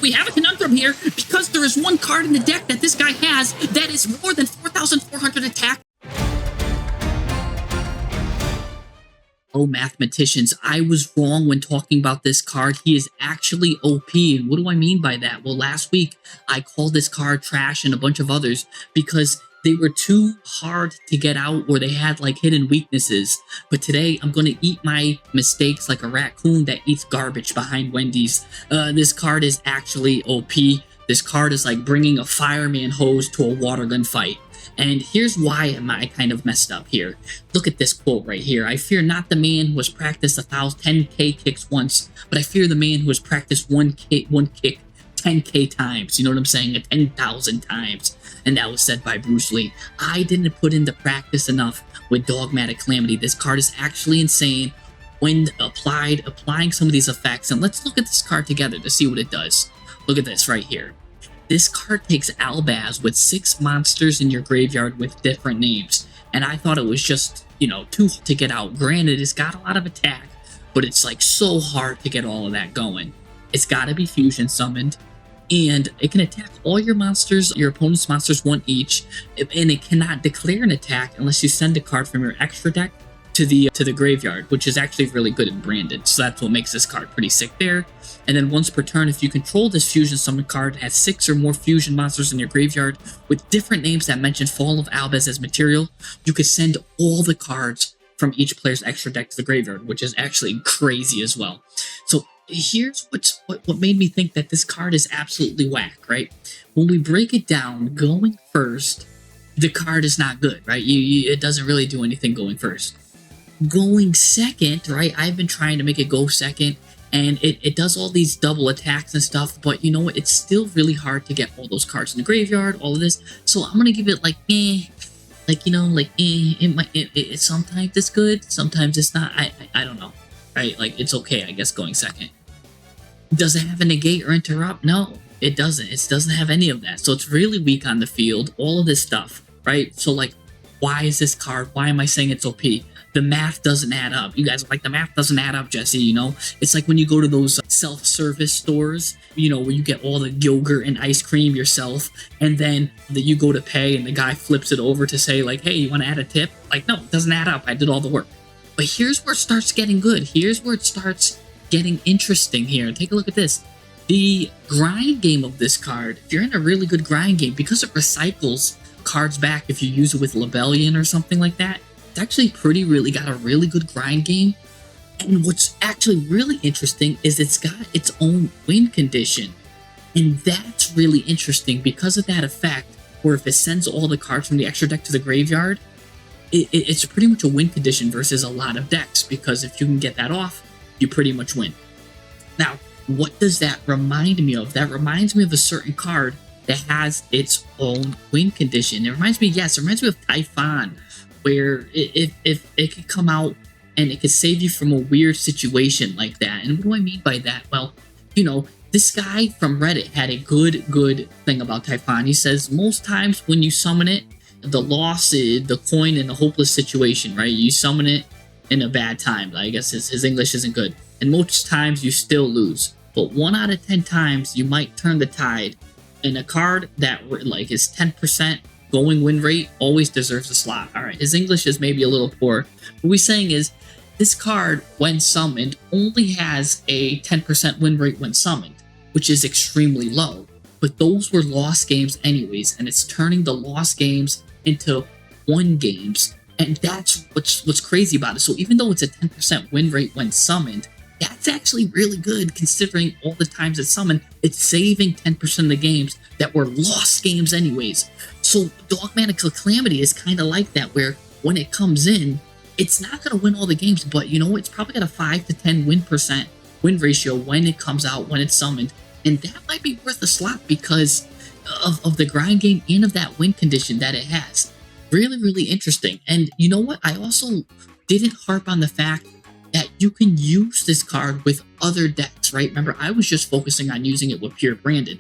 We have a conundrum here because there is one card in the deck that this guy has that is more than 4,400 attack. Oh, mathematicians, I was wrong when talking about this card. He is actually OP. And what do I mean by that? Well, last week, I called this card trash and a bunch of others because they were too hard to get out or they had like hidden weaknesses. But today, I'm going to eat my mistakes like a raccoon that eats garbage behind Wendy's. This card is actually OP. This card is like bringing a fireman hose to a water gun fight. And here's why I kind of messed up here. Look at this quote right here. I fear not the man who has practiced 10K kicks once, but I fear the man who has practiced one kick 10K times. You know what I'm saying? 10,000 times. And that was said by Bruce Lee. I didn't put into practice enough with Dogmatic Calamity. This card is actually insane when applying some of these effects. And let's look at this card together to see what it does. Look at this right here. This card takes Albaz with 6 monsters in your graveyard with different names. And I thought it was just, too hard to get out. Granted, it's got a lot of attack, but it's like so hard to get all of that going. It's got to be fusion summoned. And it can attack all your monsters, your opponent's monsters, one each. And it cannot declare an attack unless you send a card from your extra deck to the graveyard, which is actually really good and branded. So that's what makes this card pretty sick there. And then once per turn, if you control this fusion summon card, has 6 or more fusion monsters in your graveyard with different names that mention Fall of Albaz as material, you could send all the cards from each player's extra deck to the graveyard, which is actually crazy as well. So here's what made me think that this card is absolutely whack, right? When we break it down, going first, the card is not good, right? It doesn't really do anything going first. Going second, right? I've been trying to make it go second, and it does all these double attacks and stuff, but you know what? It's still really hard to get all those cards in the graveyard, all of this. So I'm gonna give it like sometimes it's good, sometimes it's not. I don't know, right? Like it's okay, I guess, going second. Does it have a negate or interrupt? No, it doesn't. It doesn't have any of that. So it's really weak on the field. All of this stuff, right? So like, why is this card? Why am I saying it's OP? The math doesn't add up. You guys are like, the math doesn't add up, Jesse, It's like when you go to those self-service stores, where you get all the yogurt and ice cream yourself, and then you go to pay and the guy flips it over to say like, hey, you want to add a tip? Like, no, it doesn't add up. I did all the work. But here's where it starts getting good. Here's where it starts getting interesting here. Take a look at this. The grind game of this card, if you're in a really good grind game, because it recycles cards back if you use it with Lebellion or something like that, it's actually got a really good grind game. And what's actually really interesting is it's got its own win condition. And that's really interesting because of that effect, where if it sends all the cards from the extra deck to the graveyard, it's pretty much a win condition versus a lot of decks, because if you can get that off, you pretty much win. Now, what does that remind me of? That reminds me of a certain card that has its own win condition. It reminds me of Typhon, where if it could come out and it could save you from a weird situation like that. And what do I mean by that? Well, this guy from Reddit had a good thing about Typhon. He says most times when you summon it, the loss is the coin in a hopeless situation, right? You summon it in a bad time. I guess his English isn't good. And most times you still lose. But 1 out of 10 times you might turn the tide. And a card that like is 10% going win rate always deserves a slot. All right, his English is maybe a little poor. What we're saying is this card, when summoned, only has a 10% win rate when summoned, which is extremely low. But those were lost games anyways, and it's turning the lost games into won games. And that's what's crazy about it. So even though it's a 10% win rate when summoned, that's actually really good considering all the times it's summoned. It's saving 10% of the games that were lost games anyways. So Dogmatic Calamity is kind of like that, where when it comes in, it's not going to win all the games, but it's probably got a 5 to 10 win ratio when it comes out, when it's summoned. And that might be worth a slot because of the grind game and of that win condition that it has. Really, really interesting. And you know what? I also didn't harp on the fact that you can use this card with other decks, right? Remember, I was just focusing on using it with pure branded.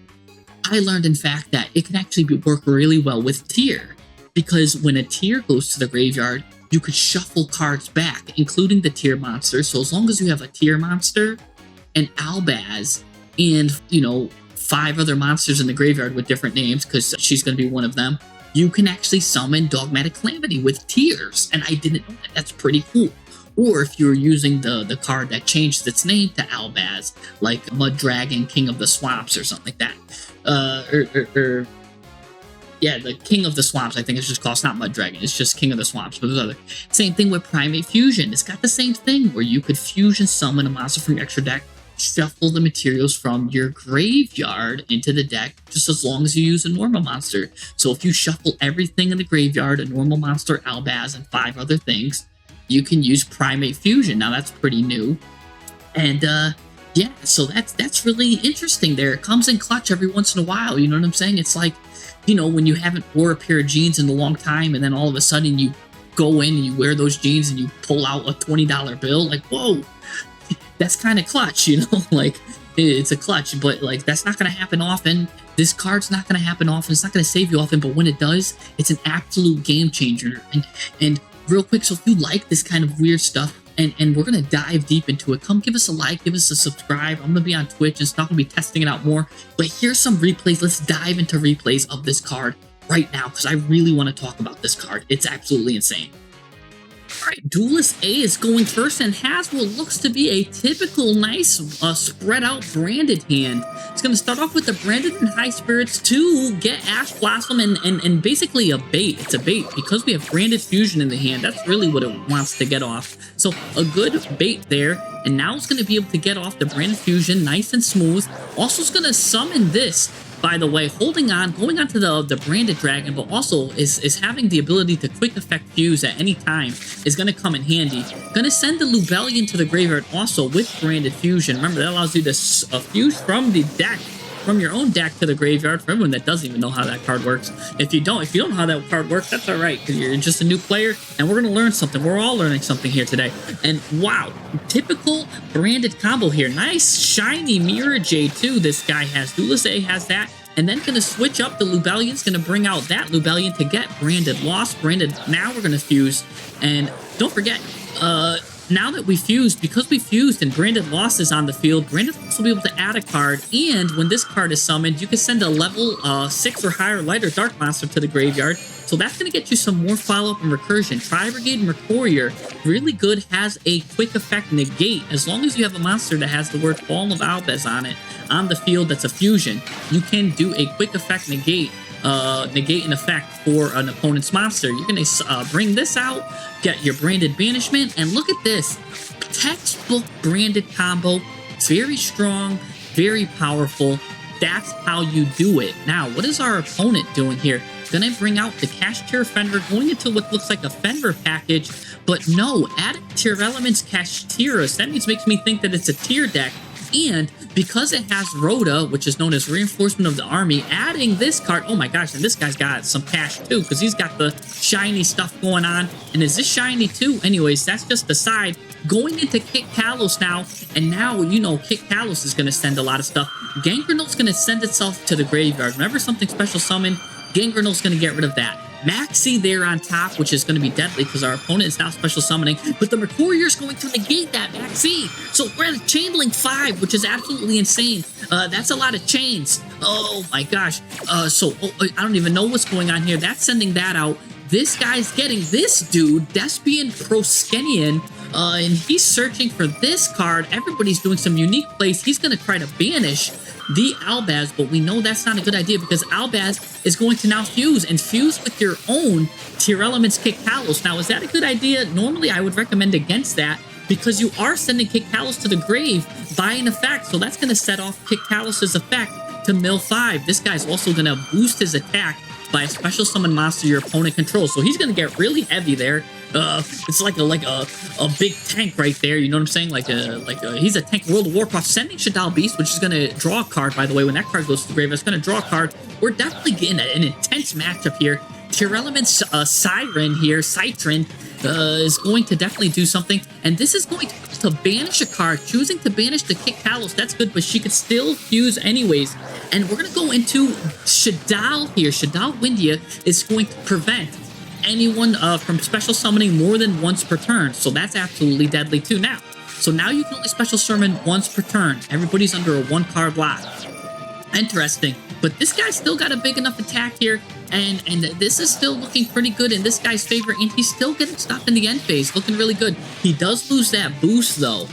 I learned, in fact, that it can actually work really well with tier, because when a tier goes to the graveyard, you could shuffle cards back, including the tier monster. So as long as you have a tier monster, an Albaz, and, 5 other monsters in the graveyard with different names, because she's going to be one of them, you can actually summon Dogmatic Calamity with tears. And I didn't know that. That's pretty cool. Or if you're using the card that changed its name to Albaz, like Mud Dragon, King of the Swamps, or something like that. Yeah, the King of the Swamps, I think it's just called. It's not Mud Dragon, it's just King of the Swamps. But there's other. Same thing with Primate Fusion. It's got the same thing where you could fusion summon a monster from your extra deck, shuffle the materials from your graveyard into the deck, just as long as you use a normal monster. So if you shuffle everything in the graveyard, a normal monster, Albaz, and 5 other things, you can use Primate Fusion. Now that's pretty new. And yeah, so that's really interesting there. It comes in clutch every once in a while, you know what I'm saying? It's like, you know, when you haven't wore a pair of jeans in a long time, and then all of a sudden you go in and you wear those jeans and you pull out a $20 bill, like, whoa, that's kind of clutch, you know? Like, it's a clutch, but like, that's not going to happen often. This card's not going to happen often. It's not going to save you often, but when it does, it's an absolute game changer. And real quick, so if you like this kind of weird stuff, and we're going to dive deep into it, come give us a like, give us a subscribe. I'm going to be on Twitch and stuff. I'm going to be testing it out more. But here's some replays. Let's dive into replays of this card right now, because I really want to talk about this card. It's absolutely insane. Alright, Duelist A is going first and has what looks to be a typical nice spread out branded hand. It's going to start off with the Branded and High Spirits to get Ash Blossom and basically a bait. It's a bait because we have Branded Fusion in the hand. That's really what it wants to get off. So a good bait there, and now it's going to be able to get off the Branded Fusion nice and smooth. Also, it's going to summon this, by the way, holding on, going on to the Branded Dragon, but also is having the ability to quick effect fuse at any time is going to come in handy. Going to send the Lubellion to the graveyard also with Branded Fusion. Remember, that allows you to fuse from the deck, from your own deck to the graveyard. For everyone that doesn't even know how that card works, if you don't know how that card works, that's all right, because you're just a new player, and we're going to learn something. We're all learning something here today. And wow, typical branded combo here. Nice shiny Mirror Jade too. This guy has. Duelist A has that. And then going to switch up the Lubellion's going to bring out that Lubellion to get Branded Lost. Branded, now we're going to fuse. And don't forget, now that we fused, because we fused and Branded Lost is on the field, Branded Lost will be able to add a card. And when this card is summoned, you can send a level 6 or higher light or dark monster to the graveyard. So that's going to get you some more follow-up and recursion. Tri-Brigade Mercurier, really good, has a quick effect negate. As long as you have a monster that has the word Fall of Albaz on it, on the field that's a fusion, you can do a quick effect negate an effect for an opponent's monster. You're going to bring this out, get your Branded Banishment, and look at this. Textbook branded combo. It's very strong, very powerful. That's how you do it. Now, what is our opponent doing here? Going to bring out the Kashtira Fenrir, going into what looks like a Fenrir package, but no, adding Tier Elements Kashtiras. That makes me think that it's a tier deck. And because it has Rhoda, which is known as Reinforcement of the Army, adding this card, oh my gosh, and this guy's got some cash too, because he's got the shiny stuff going on. And is this shiny too? Anyways, that's just the side. Going into Kit Kalos now, and now, you know, Kit Kalos is going to send a lot of stuff. Gangreno's going to send itself to the graveyard. Whenever something special summoned, Gangreno's going to get rid of that. Maxi there on top, which is going to be deadly because our opponent is now special summoning, but the Mercurier is going to negate that Maxi. So we're at Chain Link 5, which is absolutely insane. That's a lot of chains. Oh my gosh. I don't even know what's going on here. That's sending that out. This guy's getting this dude, Despian Proskenian, and he's searching for this card. Everybody's doing some unique plays. He's going to try to banish the Albaz, but we know that's not a good idea because Albaz is going to now fuse with your own Tier Elements Kit Kalos. Now, is that a good idea? Normally, I would recommend against that because you are sending Kit Kalos to the grave by an effect, so that's going to set off Kit Kalos' effect to mill 5. This guy's also going to boost his attack by a special summon monster your opponent controls, so he's going to get really heavy there. It's like a big tank right there. You know what I'm saying? He's a tank. World of Warcraft sending Shaddai Beast, which is going to draw a card. By the way, when that card goes to the grave, it's going to draw a card. We're definitely getting an intense matchup here. Tier Elements Siren here, Citrin, is going to definitely do something, and this is going to banish a card. Choosing to banish the Kit Kalos, that's good, but she could still fuse anyways. And we're going to go into Shaddai here. Shaddai Windia is going to prevent anyone from special summoning more than once per turn, so that's absolutely deadly too now. So now you can only special summon once per turn. Everybody's under a 1-card lock. Interesting. But this guy's still got a big enough attack here, and this is still looking pretty good in this guy's favor, and he's still getting stuff in the end phase, looking really good. He does lose that boost, though.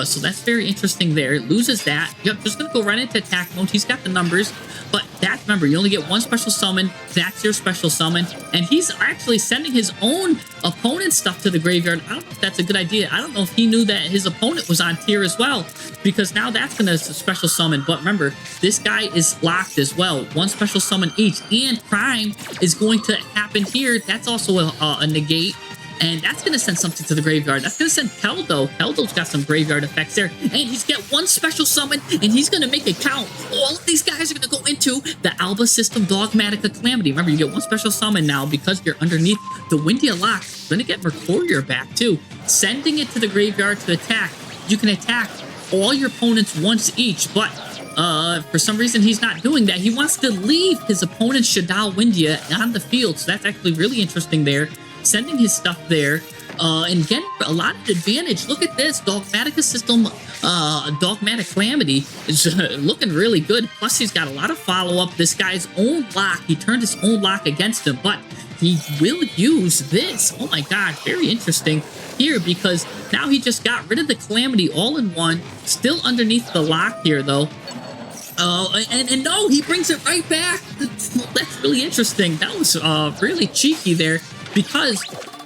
So that's very interesting there. Loses that. Yep, just going to go right into attack mode. He's got the numbers. But that's, remember, you only get one special summon. That's your special summon. And he's actually sending his own opponent's stuff to the graveyard. I don't know if that's a good idea. I don't know if he knew that his opponent was on tier as well, because now that's going to special summon. But remember, this guy is locked as well. One special summon each. And Prime is going to happen here. That's also a negate. And that's going to send something to the graveyard. That's going to send Keldo. Keldo's got some graveyard effects there. And he's got one special summon, and he's going to make it count. All of these guys are going to go into the Alba System Dogmatikalamity. Remember, you get one special summon now because you're underneath the Windia lock. You're going to get Mercurier back, too. Sending it to the graveyard to attack. You can attack all your opponents once each, but for some reason, he's not doing that. He wants to leave his opponent's Shadal Windia on the field, so that's actually really interesting there. Sending his stuff there and getting a lot of advantage. Look at this. Dogmatica System Dogmatikalamity is looking really good. Plus, he's got a lot of follow-up. This guy's own lock. He turned his own lock against him, but he will use this. Oh my god, very interesting here, because now he just got rid of the Calamity all in one. Still underneath the lock here, though. And no, he brings it right back. That's really interesting. That was really cheeky there. Because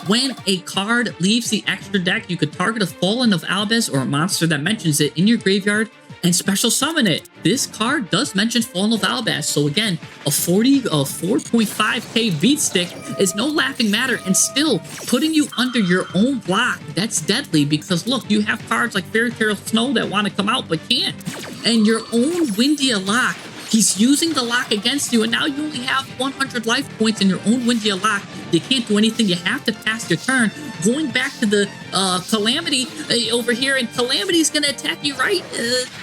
when a card leaves the extra deck, you could target a Fallen of Albaz or a monster that mentions it in your graveyard and special summon it. This card does mention Fallen of Albaz, so again, a 4.5k beat stick is no laughing matter, and still putting you under your own block. That's deadly, because look, you have cards like Fairy Tale Snow that want to come out but can't. And your own Windia lock, he's using the lock against you, and now you only have 100 life points in your own Windia lock. You can't do anything. You have to pass your turn. Going back to the Calamity over here, and Calamity's going to attack you right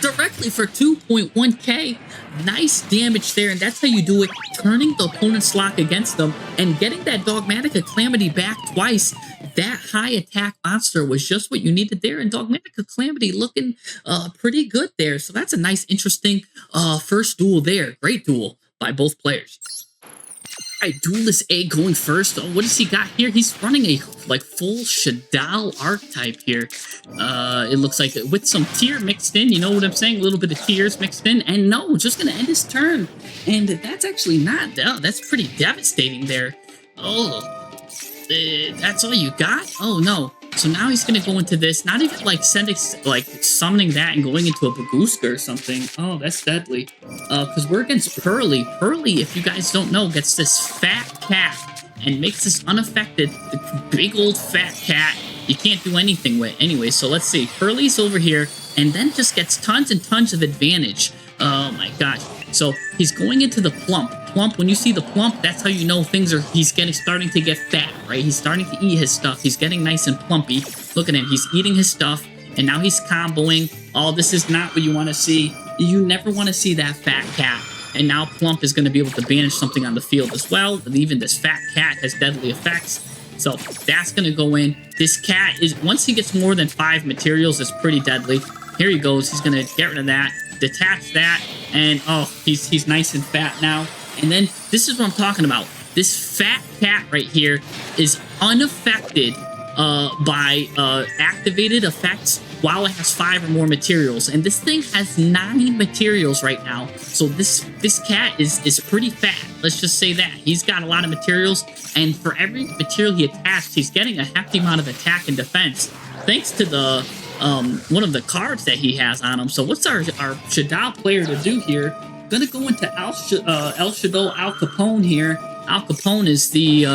directly for 2.1k. Nice damage there, and that's how you do it. Turning the opponent's lock against them and getting that Dogmatikalamity back twice. That high attack monster was just what you needed there, and Dogmatikalamity looking pretty good there. So that's a nice, interesting first duel there. Great duel by both players. All right, Duelist A going first. Oh, what does he got here? He's running a full Shadal archetype here. It looks like with some tier mixed in. You know what I'm saying? A little bit of tears mixed in. And no, just going to end his turn. And that's actually not... Oh, that's pretty devastating there. Oh, that's all you got? Oh, no. So now he's going to go into this, not even summoning that and going into a Baguska or something. Oh, that's deadly. Because we're against Pearly. Pearly, if you guys don't know, gets this fat cat and makes this unaffected, the big old fat cat you can't do anything with. Anyway, so let's see. Pearly's over here and then just gets tons and tons of advantage. Oh my gosh. So he's going into the plump. Plump, when you see the plump, that's how you know he's starting to get fat, right? He's starting to eat his stuff. He's getting nice and plumpy. Look at him. He's eating his stuff, and now he's comboing. Oh, this is not what you want to see. You never want to see that fat cat. And now Plump is going to be able to banish something on the field as well. But even this fat cat has deadly effects. So that's going to go in. This cat is, once he gets more than 5 materials, it's pretty deadly. Here he goes. He's going to get rid of that, detach that, and oh, he's nice and fat now. And then this is what I'm talking about. This fat cat right here is unaffected by activated effects while it has 5 or more materials. And this thing has 9 materials right now. So this cat is pretty fat. Let's just say that. He's got a lot of materials, and for every material he attached, he's getting a hefty amount of attack and defense, thanks to the one of the cards that he has on him. So what's our Shadal player to do here? Gonna go into El Shadow Al Capone here. Al Capone is the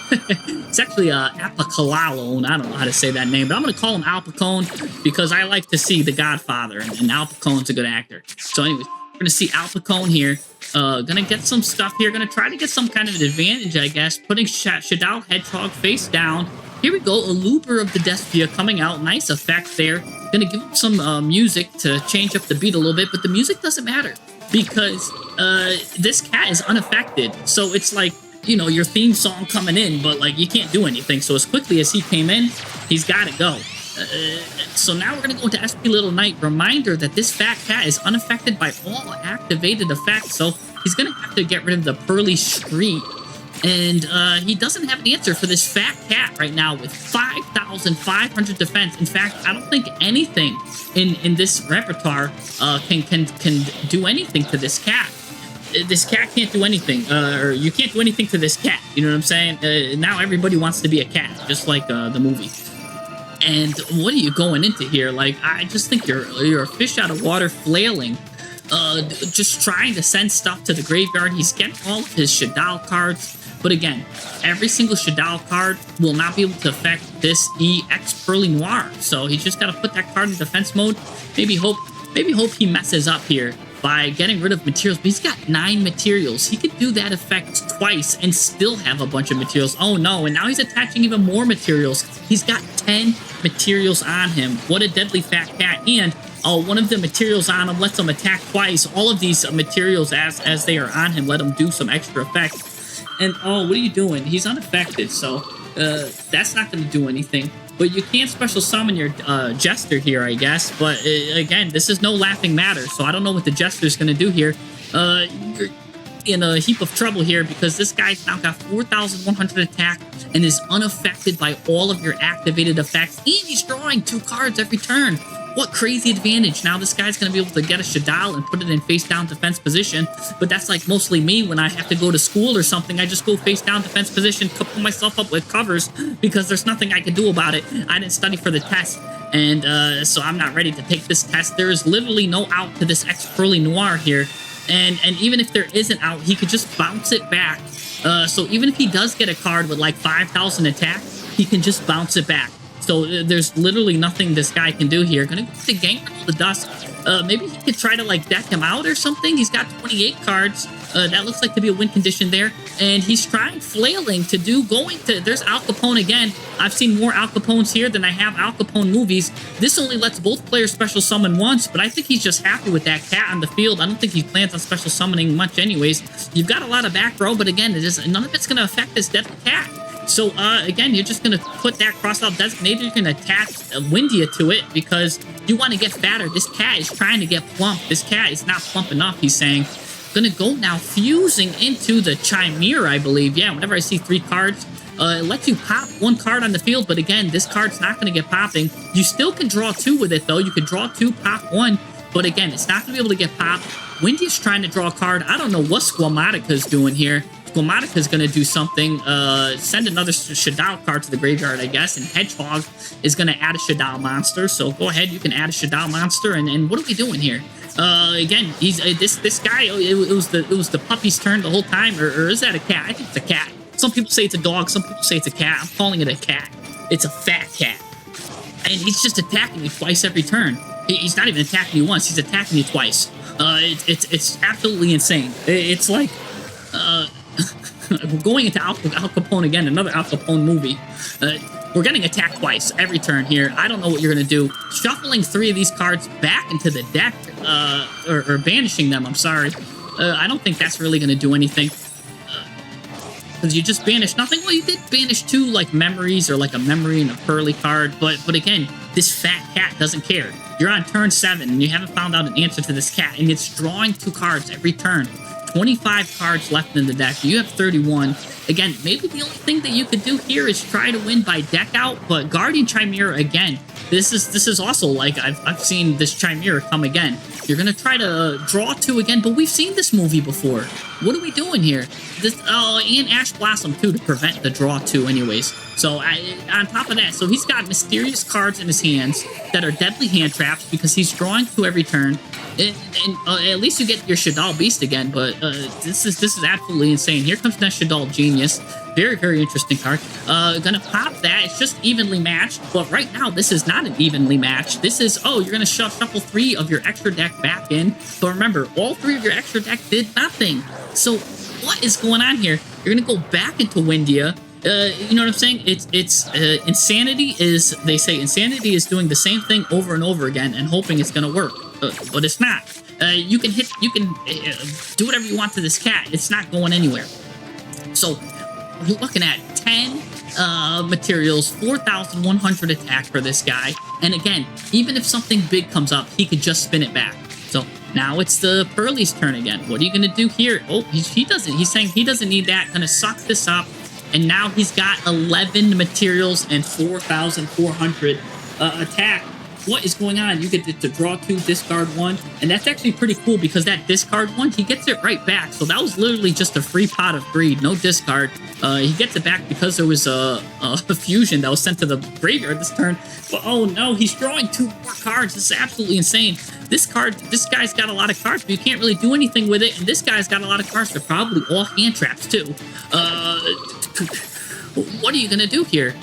it's actually Apicalalo, and I don't know how to say that name, but I'm gonna call him Al Capone because I like to see The Godfather, and Al Capone's a good actor. So anyways, we're gonna see Al Capone here. Gonna get some stuff here. Gonna try to get some kind of an advantage, I guess. Putting Shadal Hedgehog face down. Here we go, Aluber of the Despia coming out. Nice effect there. Gonna give him some music to change up the beat a little bit, but the music doesn't matter because this cat is unaffected. So it's like, you know, your theme song coming in, but like you can't do anything. So as quickly as he came in, he's got to go. So now we're going to go into SP Little Knight. Reminder that this fat cat is unaffected by all activated effects. So he's going to have to get rid of the Pearly Street. And he doesn't have an answer for this fat cat right now with 5,500 defense. In fact, I don't think anything in this repertoire can do anything to this cat. This cat can't do anything, or you can't do anything to this cat. You know what I'm saying? Now everybody wants to be a cat, just like the movie. And what are you going into here? Like, I just think you're a fish out of water flailing. Just trying to send stuff to the graveyard. He's getting all of his Shadal cards. But again, every single Shadal card will not be able to affect this EX Pearly Noir. So he's just got to put that card in defense mode. Maybe hope he messes up here by getting rid of materials. But he's got 9 materials. He could do that effect twice and still have a bunch of materials. Oh no, and now he's attaching even more materials. He's got 10 materials on him. What a deadly fat cat. And one of the materials on him lets him attack twice. All of these materials as they are on him let him do some extra effects. And oh, what are you doing? He's unaffected, so that's not going to do anything. But you can't special summon your Jester here, I guess. But again, this is no laughing matter, so I don't know what the Jester is going to do here. You're in a heap of trouble here because this guy's now got 4,100 attack and is unaffected by all of your activated effects. And he's drawing 2 cards every turn. What crazy advantage. Now this guy's going to be able to get a Shadal and put it in face down defense position. But that's like mostly me when I have to go to school or something. I just go face down defense position, couple myself up with covers because there's nothing I can do about it. I didn't study for the test. And so I'm not ready to take this test. There is literally no out to this X Pearly Noir here. And even if there is an out, he could just bounce it back. So even if he does get a card with like 5,000 attack, he can just bounce it back. So there's literally nothing this guy can do here. Gonna go to Gangrel the Dusk. Maybe he could try to like deck him out or something. He's got 28 cards. That looks like to be a win condition there. And he's trying flailing to do there's Al Capone again. I've seen more Al Capones here than I have Al Capone movies. This only lets both players special summon once, but I think he's just happy with that cat on the field. I don't think he plans on special summoning much anyways. You've got a lot of back row, but again, none of it's gonna affect this deadly cat. So, again, you're just going to put that cross-out designator. You're going to attach Windia to it because you want to get fatter. This cat is trying to get plump. This cat is not plump enough, he's saying. Going to go now fusing into the Chimera, I believe. Yeah, whenever I see 3 cards, it lets you pop 1 card on the field. But again, this card's not going to get popping. You still can draw 2 with it, though. You can draw 2, pop 1. But again, it's not going to be able to get popped. Windia's trying to draw a card. I don't know what Squamatica's doing here. Squamatica's going to do something, send another Shadal card to the graveyard, I guess, and Hedgehog is going to add a Shadal monster, so go ahead, you can add a Shadal monster, and what are we doing here? Again, he's this guy, it was the puppy's turn the whole time, or is that a cat? I think it's a cat. Some people say it's a dog, some people say it's a cat. I'm calling it a cat. It's a fat cat. And he's just attacking you twice every turn. He's not even attacking you once, he's attacking you twice. It's absolutely insane. It's like, we're going into Al Capone again, another Al Capone movie. We're getting attacked twice every turn here. I don't know what you're going to do. Shuffling 3 of these cards back into the deck, or banishing them, I'm sorry. I don't think that's really going to do anything. Because you just banished nothing. Well, you did banish 2, like, memories, or like a memory and a Pearly card. But again, this fat cat doesn't care. You're on turn 7, and you haven't found out an answer to this cat, and it's drawing 2 cards every turn. 25 cards left in the deck. You have 31. Again, maybe the only thing that you could do here is try to win by deck out, but Guardian Chimera again. This is also like I've seen this Chimera come again. You're gonna try to draw 2 again, but we've seen this movie before. What are we doing here? And Ash Blossom too to prevent the draw 2 anyways. So on top of that, so he's got mysterious cards in his hands that are deadly hand traps because he's drawing 2 every turn. And at least you get your Shadal Beast again, but this is absolutely insane. Here comes that Shadal Genius. Very, very interesting card. Gonna pop that. It's just evenly matched, but right now this is not an evenly matched. This is, you're gonna shuffle 3 of your extra deck back in, but remember, all 3 of your extra deck did nothing. So what is going on here? You're gonna go back into Windia. You know what I'm saying? It's insanity is, they say insanity is doing the same thing over and over again and hoping it's gonna work, but it's not. You can do whatever you want to this cat. It's not going anywhere. So we're looking at 10 materials, 4,100 attack for this guy. And again, even if something big comes up, he could just spin it back. So now it's the Pearly's turn again. What are you going to do here? Oh, he doesn't. He's saying he doesn't need that. Going to suck this up. And now he's got 11 materials and 4,400 attack. What is going on? You get to draw 2, discard 1, and that's actually pretty cool because that discard 1, he gets it right back. So that was literally just a free pot of greed, no discard. He gets it back because there was a fusion that was sent to the graveyard this turn. But oh no, he's drawing 2 more cards. This is absolutely insane. This guy's got a lot of cards, but you can't really do anything with it. And this guy's got a lot of cards. They're probably all hand traps too. What are you gonna do here?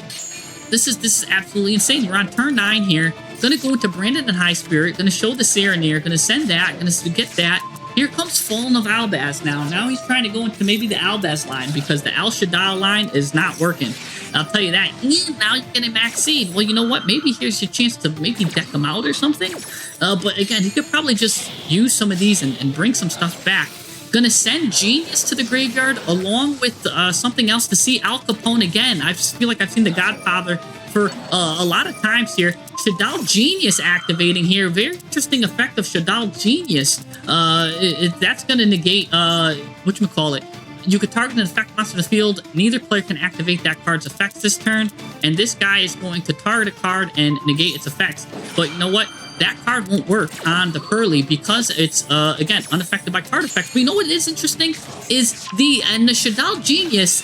This is absolutely insane. We're on turn 9 here. Gonna go into Brandon and High Spirit. Gonna show the Serenir. Gonna send that. Gonna get that. Here comes Fallen of Albaz now. Now he's trying to go into maybe the Albaz line because the Al Shaddai line is not working. I'll tell you that. And now he's getting max seed. Well, you know what? Maybe here's your chance to maybe deck him out or something. But again, he could probably just use some of these and bring some stuff back. Gonna send Genius to the graveyard along with something else to see Al Capone again. I just feel like I've seen the Godfather for a lot of times here. Shaddai Genius activating here. Very interesting effect of Shaddai Genius. That's going to negate, whatchamacallit. You could target an effect monster in the field. Neither player can activate that card's effects this turn. And this guy is going to target a card and negate its effects. But you know what? That card won't work on the Pearly because it's, again, unaffected by card effects. But you know what is interesting? Is the Shaddai Genius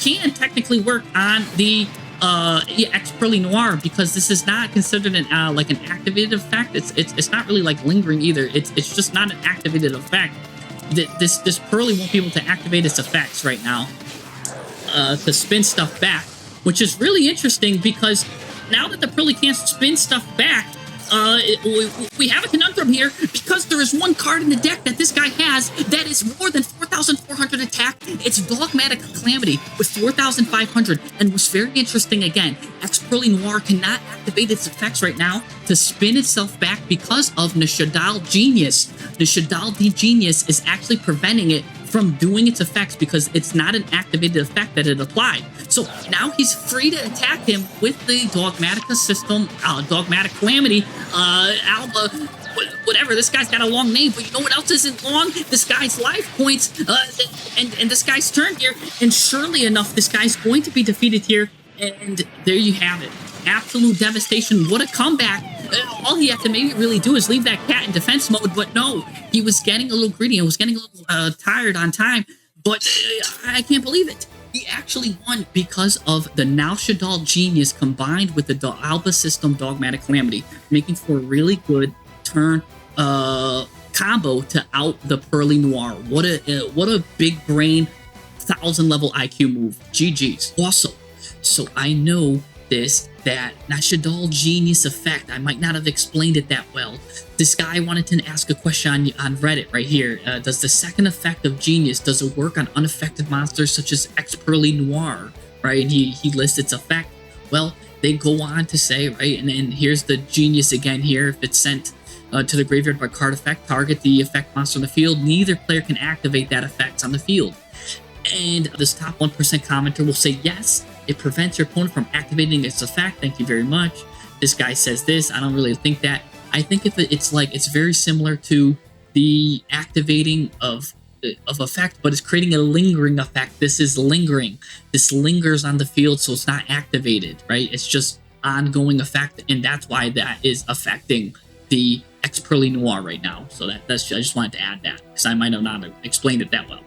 can technically work on the Ex-Pearly Noir because this is not considered an like an activated effect. It's not really like lingering either. It's just not an activated effect. This Pearly won't be able to activate its effects right now to spin stuff back, which is really interesting because now that the Pearly can't spin stuff back, we have a conundrum here because there is one card in the deck that this guy has that is more than 4,400 attack. It's Dogmatic Calamity with 4,500. And what's very interesting again, Ex-Pearly Noir cannot activate its effects right now to spin itself back because of Shaddai Genius. The Shaddai Genius is actually preventing it from doing its effects because it's not an activated effect that it applied. So now he's free to attack him with the Dogmatica System, Dogmatic Calamity, Alba, whatever. This guy's got a long name, but you know what else isn't long? This guy's life points, and this guy's turn here. And surely enough, this guy's going to be defeated here. And there you have it. Absolute devastation. What a comeback. All he had to maybe really do is leave that cat in defense mode, but no, he was getting a little greedy and was getting a little tired on time, but I can't believe it. He actually won because of the now Shaddai Genius combined with the Alba System Dogmatic Calamity, making for a really good turn combo to out the Pearly Noir. What a big brain, 1,000 level IQ move. GG's. Also, so I know that Shaddai Genius effect, I might not have explained it that well. This guy wanted to ask a question on Reddit right here. Does the second effect of Genius, does it work on unaffected monsters such as Ex-Pearly Noir? Right, and he lists its effect. Well, they go on to say, right, and here's the Genius again here. If it's sent to the graveyard by card effect, target the effect monster on the field. Neither player can activate that effect on the field. And this top 1% commenter will say, yes, it prevents your opponent from activating its effect. Thank you very much. This guy says this. I don't really think that. I think if it's very similar to the activating of effect, but it's creating a lingering effect. This is lingering. This lingers on the field, so it's not activated, right? It's just ongoing effect, and that's why that is affecting the Ex-Pearly Noir right now. So that's I just wanted to add that because I might have not explained it that well.